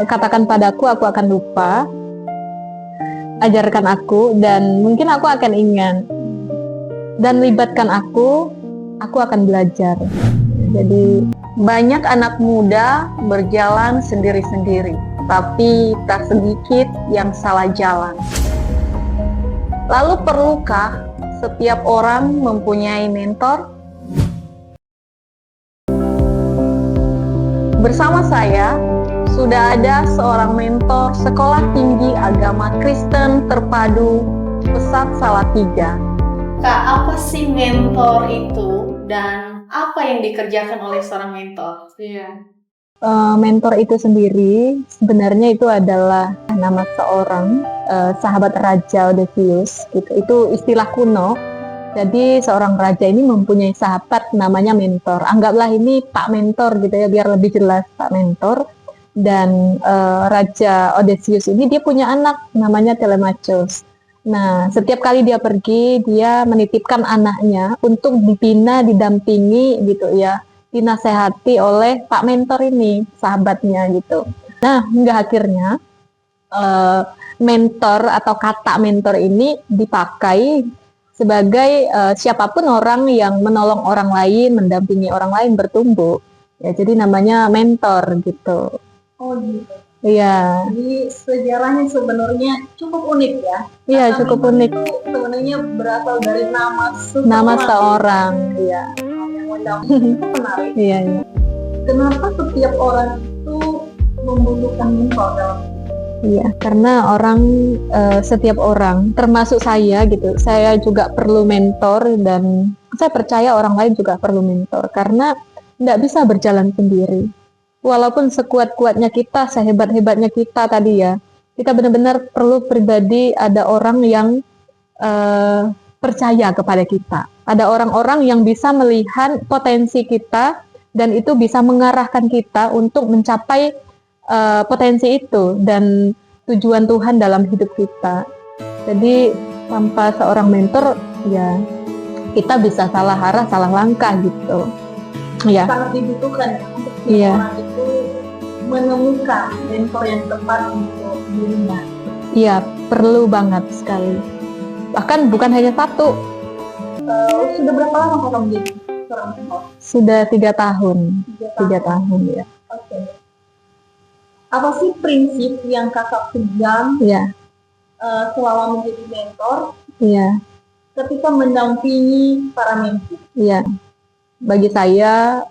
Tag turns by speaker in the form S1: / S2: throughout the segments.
S1: Katakan padaku, aku akan lupa. Ajarkan aku, dan mungkin aku akan ingat. Dan libatkan aku akan belajar. Jadi
S2: Banyak anak muda berjalan sendiri-sendiri, tapi tak sedikit yang salah jalan. Lalu perlukah setiap orang mempunyai mentor? Bersama saya, sudah ada seorang mentor Sekolah Tinggi Agama Kristen Terpadu Pesat Salatiga.
S3: Kak, apa sih mentor itu dan apa yang dikerjakan oleh seorang mentor?
S1: mentor itu sendiri sebenarnya itu adalah nama seorang sahabat Raja Odysseus gitu. Itu istilah kuno. Jadi seorang raja ini mempunyai sahabat namanya mentor. Anggaplah ini Pak Mentor gitu ya, biar lebih jelas Pak Mentor. Dan Raja Odysseus ini dia punya anak namanya Telemachus. Nah, setiap kali dia pergi, dia menitipkan anaknya untuk dibina, didampingi gitu ya, dinasehati oleh Pak Mentor ini, sahabatnya gitu. Nah, hingga akhirnya mentor atau kata mentor ini dipakai sebagai siapapun orang yang menolong orang lain, mendampingi orang lain bertumbuh. Ya, jadi namanya mentor gitu.
S2: Oh gitu.
S1: Iya.
S2: Jadi sejarahnya sebenarnya cukup unik ya.
S1: Iya, cukup unik.
S2: Itu sebenarnya berasal dari nama
S1: seorang. Iya.
S2: Itu menarik.
S1: Iya, iya.
S2: Kenapa setiap orang itu membutuhkan mentor dalam hidup?
S1: Iya, karena setiap orang, termasuk saya gitu, saya juga perlu mentor, dan saya percaya orang lain juga perlu mentor, karena tidak bisa berjalan sendiri. Walaupun sekuat-kuatnya kita, sehebat-hebatnya kita tadi ya, kita benar-benar perlu pribadi, ada orang yang percaya kepada kita. Ada orang-orang yang bisa melihat potensi kita, dan itu bisa mengarahkan kita untuk mencapai potensi itu dan tujuan Tuhan dalam hidup kita. Jadi tanpa seorang mentor ya kita bisa salah arah, salah langkah gitu. Ya.
S2: Sangat dibutuhkan untuk
S1: Iya.
S2: orang itu menemukan mentor yang tepat untuk dirinya.
S1: Iya, perlu banget sekali. Bahkan bukan hanya satu.
S2: Sudah berapa lama kakak menjadi seorang mentor?
S1: Sudah 3 tahun. 3 tahun ya.
S2: Oke. Apa sih prinsip yang kakak pegang
S1: Iya.
S2: selama menjadi mentor
S1: Iya.
S2: ketika mendampingi para mentee?
S1: Iya. Bagi saya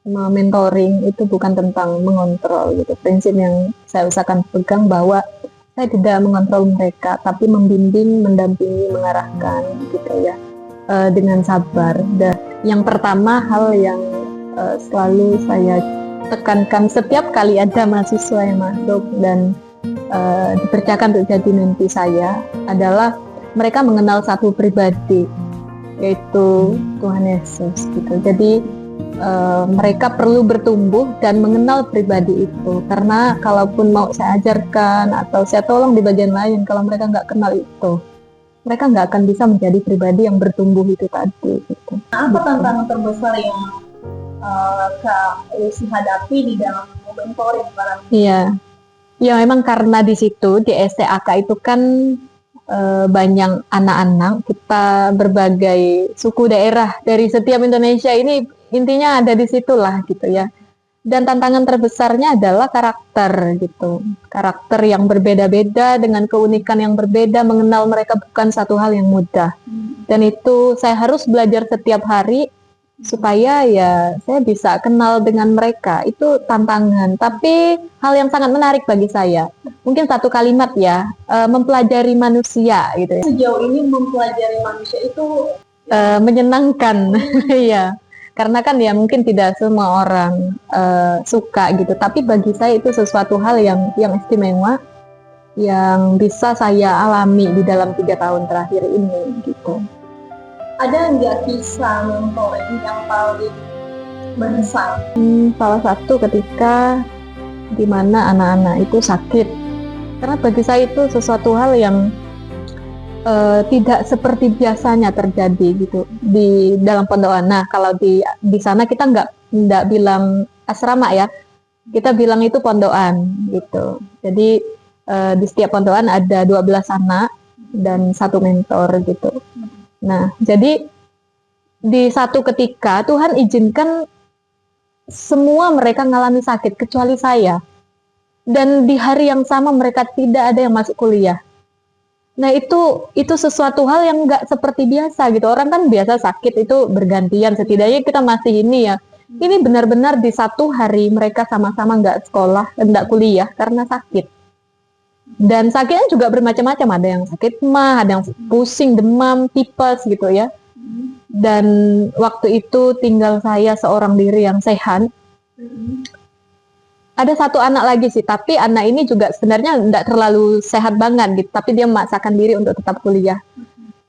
S1: mentoring itu bukan tentang mengontrol gitu. Prinsip yang saya usahakan pegang bahwa saya tidak mengontrol mereka, tapi membimbing, mendampingi, mengarahkan gitu ya, dengan sabar. Dan yang pertama, hal yang selalu saya tekankan setiap kali ada mahasiswa yang masuk dan dipercayakan untuk jadi mentee saya adalah mereka mengenal satu pribadi, yaitu Tuhan Yesus gitu. Jadi mereka perlu bertumbuh dan mengenal pribadi itu, karena kalaupun mau saya ajarkan atau saya tolong di bagian lain, kalau mereka nggak kenal itu, mereka nggak akan bisa menjadi pribadi yang bertumbuh itu tadi gitu.
S2: Apa tantangan terbesar yang Kak Lucy hadapi di dalam mentoring para mentee?
S1: Iya, ya memang karena di situ di STAK itu kan banyak anak-anak, kita berbagai suku daerah dari setiap Indonesia ini intinya ada di situlah gitu ya. Dan tantangan terbesarnya adalah karakter gitu. Karakter yang berbeda-beda dengan keunikan yang berbeda, mengenal mereka bukan satu hal yang mudah. Dan itu saya harus belajar setiap hari supaya ya saya bisa kenal dengan mereka. Itu tantangan, tapi hal yang sangat menarik bagi saya. Mungkin satu kalimat ya, mempelajari manusia gitu ya.
S2: Sejauh ini mempelajari manusia itu
S1: menyenangkan. Iya. Karena kan ya mungkin tidak semua orang suka gitu, tapi bagi saya itu sesuatu hal yang istimewa, yang bisa saya alami di dalam 3 tahun terakhir ini gitu.
S2: ada nggak kisah mentoring yang paling berkesan?
S1: Salah satu ketika dimana anak-anak itu sakit, karena bagi saya itu sesuatu hal yang tidak seperti biasanya terjadi gitu di dalam pondok. Nah, kalau di sana kita nggak bilang asrama ya, Kita bilang itu pondokan gitu. Jadi di setiap pondokan ada 12 anak dan satu mentor gitu. Nah, jadi di satu ketika Tuhan izinkan semua mereka mengalami sakit kecuali saya. Dan di hari yang sama mereka tidak ada yang masuk kuliah. Nah, itu sesuatu hal yang nggak seperti biasa gitu. Orang kan biasa sakit itu bergantian, setidaknya kita masih ini ya. Ini benar-benar di satu hari mereka sama-sama nggak sekolah, nggak kuliah karena sakit. Dan sakitnya juga bermacam-macam, ada yang sakit mah, ada yang pusing, demam, tipes gitu ya. Dan waktu itu tinggal saya seorang diri yang sehat. Ada satu anak lagi sih, tapi anak ini juga sebenarnya nggak terlalu sehat banget gitu, tapi dia memaksakan diri untuk tetap kuliah.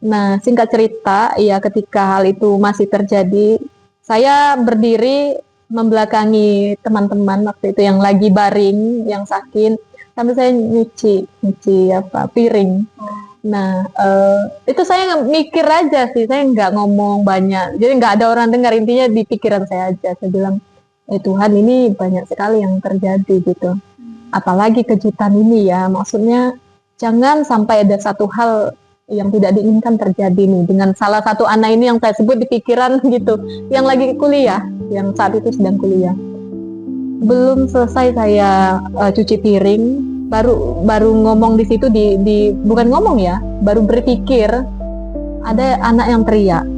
S1: Nah, singkat cerita, ya ketika hal itu masih terjadi, saya berdiri membelakangi teman-teman waktu itu yang lagi baring, yang sakit, sambil saya nyuci apa piring. Nah, itu saya mikir aja sih, saya nggak ngomong banyak, jadi nggak ada orang dengar, intinya di pikiran saya aja. Saya bilang, Tuhan, ini banyak sekali yang terjadi gitu. Apalagi kejutan ini ya, maksudnya jangan sampai ada satu hal yang tidak diinginkan terjadi nih dengan salah satu anak ini yang saya sebut di pikiran gitu, yang lagi kuliah, yang saat itu sedang kuliah. Belum selesai saya cuci piring, baru ngomong di situ bukan ngomong ya, baru berpikir ada anak yang teriak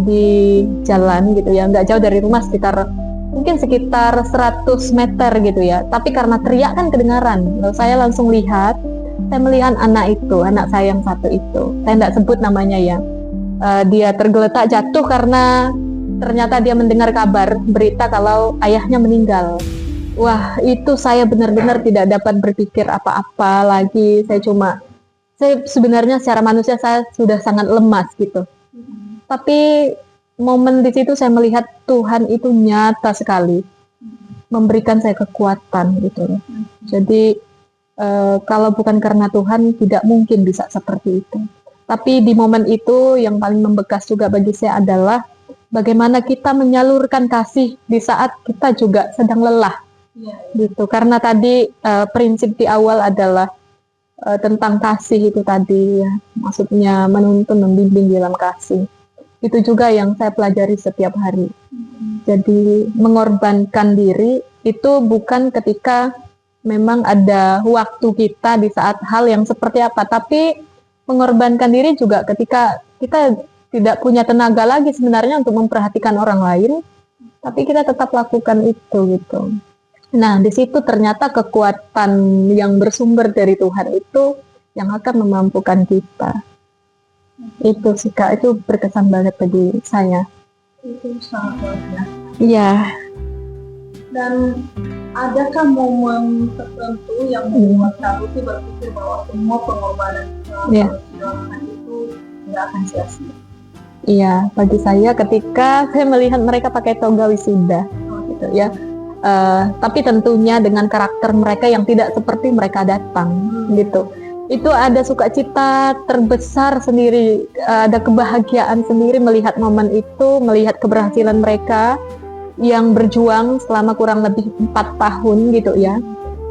S1: di jalan gitu ya, nggak jauh dari rumah, mungkin sekitar 100 meter gitu ya, tapi karena teriak kan kedengaran. Lalu saya langsung lihat, saya melihat anak saya yang satu itu, saya tidak sebut namanya ya, dia tergeletak jatuh karena ternyata dia mendengar kabar berita kalau ayahnya meninggal. Wah, itu saya benar-benar tidak dapat berpikir apa-apa lagi. Saya sebenarnya secara manusia saya sudah sangat lemas gitu. Tapi momen di situ saya melihat Tuhan itu nyata sekali memberikan saya kekuatan gitu. Jadi kalau bukan karena Tuhan tidak mungkin bisa seperti itu. Tapi di momen itu yang paling membekas juga bagi saya adalah bagaimana kita menyalurkan kasih di saat kita juga sedang lelah gitu. Karena tadi prinsip di awal adalah tentang kasih itu tadi ya. Maksudnya menuntun, membimbing dalam kasih. Itu juga yang saya pelajari setiap hari. Jadi mengorbankan diri itu bukan ketika memang ada waktu kita di saat hal yang seperti apa, tapi mengorbankan diri juga ketika kita tidak punya tenaga lagi sebenarnya untuk memperhatikan orang lain, tapi kita tetap lakukan itu gitu. Nah, di situ ternyata kekuatan yang bersumber dari Tuhan itu yang akan memampukan kita. Itu sih Kak, itu berkesan banget bagi saya.
S2: Itu sangat luar biasa.
S1: Iya.
S2: Dan adakah momen tertentu yang membuat Karuti berpikir bahwa semua pengorbanan perjuangan itu tidak akan sia-sia?
S1: Iya, bagi saya ketika saya melihat mereka pakai toga wisuda, gitu ya. Tapi tentunya dengan karakter mereka yang tidak seperti mereka datang, gitu. Itu ada sukacita terbesar sendiri, ada kebahagiaan sendiri melihat momen itu, melihat keberhasilan mereka yang berjuang selama kurang lebih 4 tahun gitu ya.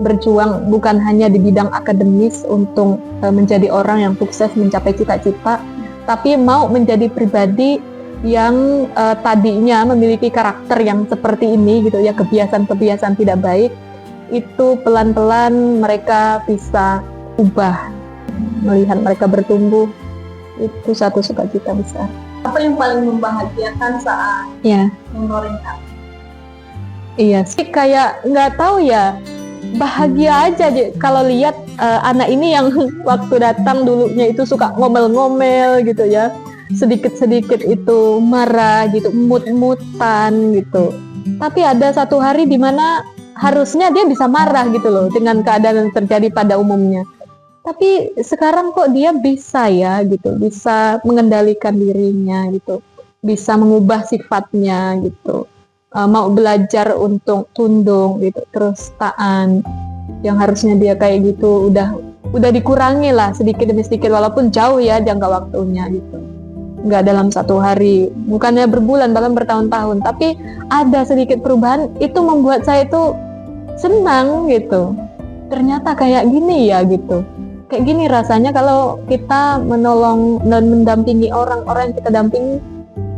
S1: Berjuang bukan hanya di bidang akademis untuk menjadi orang yang sukses mencapai cita-cita, tapi mau menjadi pribadi yang tadinya memiliki karakter yang seperti ini gitu ya, kebiasaan-kebiasaan tidak baik, itu pelan-pelan mereka bisa ubah. Melihat mereka bertumbuh, itu satu sukacita besar.
S2: Apa yang paling membahagiakan saat mentoring Kak?
S1: Iya sih, kayak nggak tahu ya, bahagia aja kalau lihat anak ini yang waktu datang dulunya itu suka ngomel-ngomel gitu ya, sedikit-sedikit itu marah gitu, mut-mutan gitu. Tapi ada satu hari di mana harusnya dia bisa marah gitu loh dengan keadaan yang terjadi pada umumnya. Tapi sekarang kok dia bisa ya gitu, bisa mengendalikan dirinya gitu, bisa mengubah sifatnya gitu, mau belajar untuk tunduk gitu, terus taat, yang harusnya dia kayak gitu udah dikurangi lah sedikit demi sedikit, walaupun jauh ya jangka waktunya gitu, nggak dalam satu hari, bukannya berbulan bahkan bertahun-tahun, tapi ada sedikit perubahan. Itu membuat saya itu senang gitu. Ternyata kayak gini ya gitu. Kayak gini rasanya kalau kita menolong dan mendampingi orang yang kita dampingi,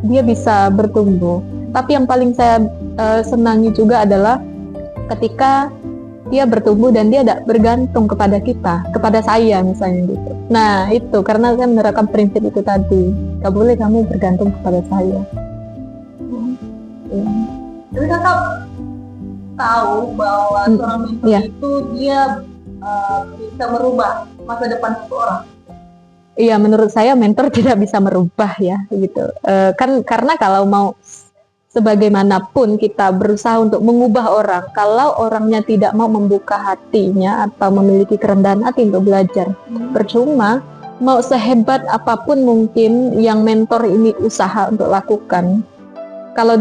S1: dia bisa bertumbuh. Tapi yang paling saya senangi juga adalah ketika dia bertumbuh dan dia tidak bergantung kepada kita, kepada saya misalnya gitu. Nah itu karena saya menerapkan prinsip itu tadi, gak boleh kamu bergantung kepada saya.
S2: Jadi kakak tahu bahwa seorang mentor itu dia bisa merubah masa depan seseorang.
S1: Iya, menurut saya mentor tidak bisa merubah ya, gitu. Karena kalau mau sebagaimanapun kita berusaha untuk mengubah orang, kalau orangnya tidak mau membuka hatinya atau memiliki kerendahan hati untuk belajar, percuma. Mau sehebat apapun mungkin yang mentor ini usaha untuk lakukan, kalau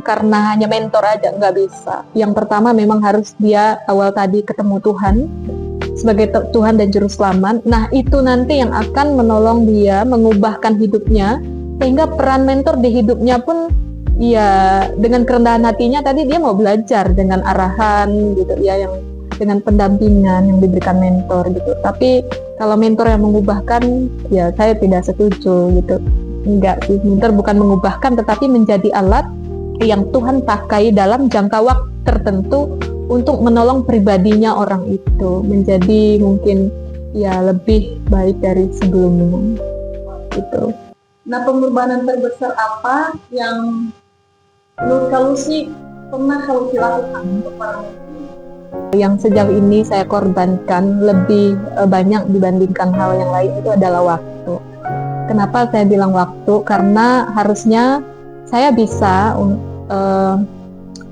S1: karena hanya mentor aja nggak bisa. Yang pertama memang harus dia awal tadi ketemu Tuhan sebagai Tuhan dan Juru Selamat. Nah itu nanti yang akan menolong dia mengubahkan hidupnya, sehingga peran mentor di hidupnya pun ya dengan kerendahan hatinya tadi dia mau belajar dengan arahan gitu ya, yang dengan pendampingan yang diberikan mentor gitu. Tapi kalau mentor yang mengubahkan ya saya tidak setuju gitu. Enggak, mentor bukan mengubahkan tetapi menjadi alat yang Tuhan pakai dalam jangka waktu tertentu untuk menolong pribadinya orang itu menjadi mungkin ya lebih baik dari sebelumnya gitu.
S2: Nah, pengorbanan terbesar apa yang menurut Kalusi pernah Kalusi lakukan untuk para mentor?
S1: Yang sejauh ini saya korbankan lebih banyak dibandingkan hal yang lain itu adalah waktu. Kenapa saya bilang waktu? Karena harusnya saya bisa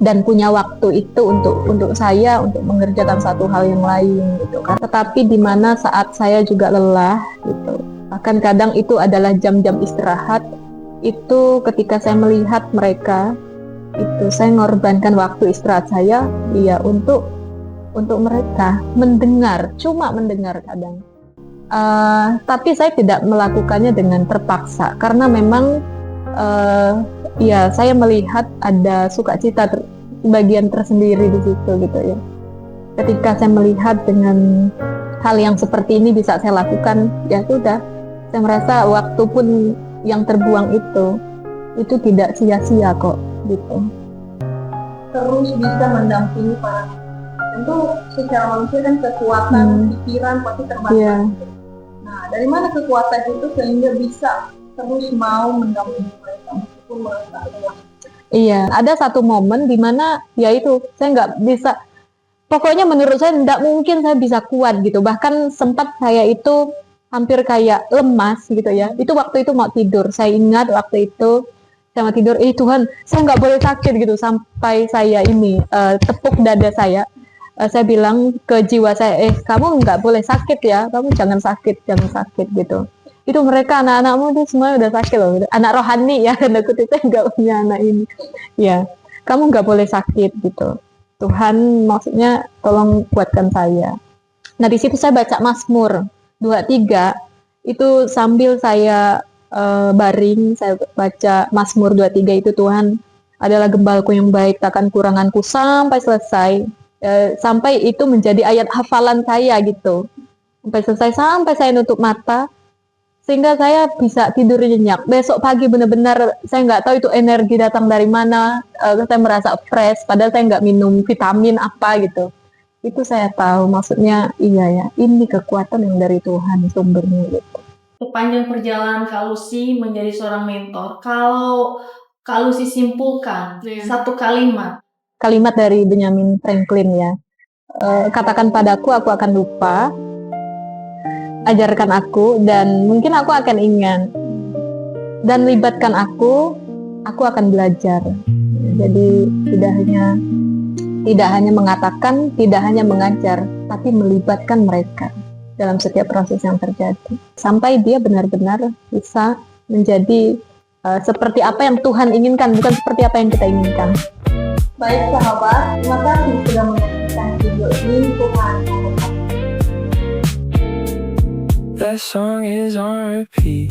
S1: dan punya waktu itu untuk saya untuk mengerjakan satu hal yang lain gitu kan. Tetapi di mana saat saya juga lelah gitu, bahkan kadang itu adalah jam-jam istirahat, itu ketika saya melihat mereka itu saya mengorbankan waktu istirahat saya ya untuk mereka mendengar, cuma mendengar kadang. Tapi saya tidak melakukannya dengan terpaksa karena memang ya saya melihat ada sukacita bagian tersendiri di situ gitu ya. Ketika saya melihat dengan hal yang seperti ini bisa saya lakukan, ya sudah, saya merasa waktu pun yang terbuang itu tidak sia-sia kok gitu.
S2: Terus bisa mendampingi para tentu secara manusia kan kekuatan pikiran pasti terbatas.
S1: Yeah.
S2: Nah, dari mana kekuatan itu sehingga bisa terus mau mendampingi mereka meskipun merasa lelah?
S1: Iya, ada satu momen di mana ya itu saya nggak bisa. Pokoknya menurut saya tidak mungkin saya bisa kuat gitu. Bahkan sempat saya itu hampir kayak lemas gitu ya. Itu waktu itu mau tidur. Saya ingat waktu itu saya mau tidur. Tuhan, saya nggak boleh sakit gitu. Sampai saya ini tepuk dada saya. Saya bilang ke jiwa saya, kamu nggak boleh sakit ya. Kamu jangan sakit gitu. Itu mereka anak-anakmu itu semua udah sakit loh, anak rohani ya, karena aku itu nggak punya anak ini ya, kamu nggak boleh sakit gitu, Tuhan maksudnya tolong kuatkan saya. Nah di situ saya baca Mazmur 23 itu sambil saya baring, saya baca Mazmur 23 itu, Tuhan adalah gembalku yang baik, takkan kuranganku sampai selesai, sampai itu menjadi ayat hafalan saya gitu, sampai saya nutup mata sehingga saya bisa tidur nyenyak. Besok pagi benar-benar saya nggak tahu itu energi datang dari mana, saya merasa fresh padahal saya nggak minum vitamin apa gitu. Itu saya tahu maksudnya iya ya, ini kekuatan yang dari Tuhan sumbernya gitu.
S3: Sepanjang perjalanan Kalusi menjadi seorang mentor, kalau Kalusi simpulkan satu kalimat
S1: dari Benjamin Franklin ya, katakan padaku aku akan lupa, ajarkan aku dan mungkin aku akan ingat, dan libatkan aku akan belajar. Jadi tidak hanya mengatakan, tidak hanya mengajar, tapi melibatkan mereka dalam setiap proses yang terjadi sampai dia benar-benar bisa menjadi seperti apa yang Tuhan inginkan, bukan seperti apa yang kita inginkan.
S2: Baik sahabat, terima kasih sudah menyaksikan video ini. Tuhan memberkati.
S4: That song is on repeat.